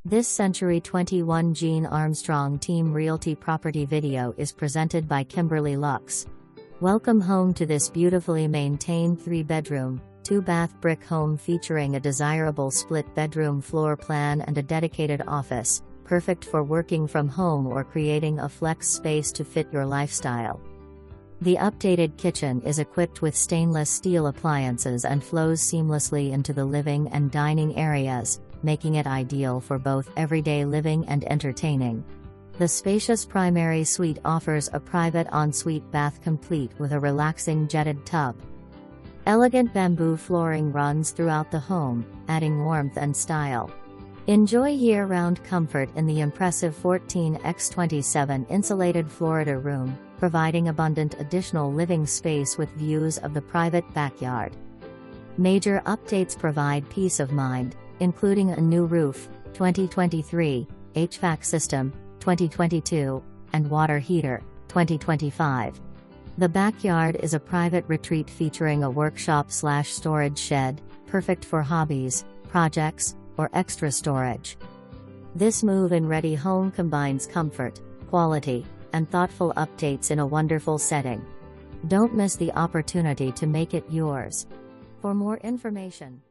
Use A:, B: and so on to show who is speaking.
A: This Century 21 Jean Armstrong Team Realty property video is presented by Kimberly Lux. Welcome home to this beautifully maintained 3-bedroom, 2-bath brick home featuring a desirable split-bedroom floor plan and a dedicated office, perfect for working from home or creating a flex space to fit your lifestyle. The updated kitchen is equipped with stainless steel appliances and flows seamlessly into the living and dining areas, making it ideal for both everyday living and entertaining. The spacious primary suite offers a private ensuite bath complete with a relaxing jetted tub. Elegant bamboo flooring runs throughout the home, adding warmth and style. Enjoy year-round comfort in the impressive 14x27 insulated Florida room, providing abundant additional living space with views of the private backyard. Major updates provide peace of mind, including a new roof, 2023, HVAC system, 2022, and water heater, 2025. The backyard is a private retreat featuring a workshop/storage shed, perfect for hobbies, projects, or extra storage. This move-in ready home combines comfort, quality, and thoughtful updates in a wonderful setting. Don't miss the opportunity to make it yours. For more information,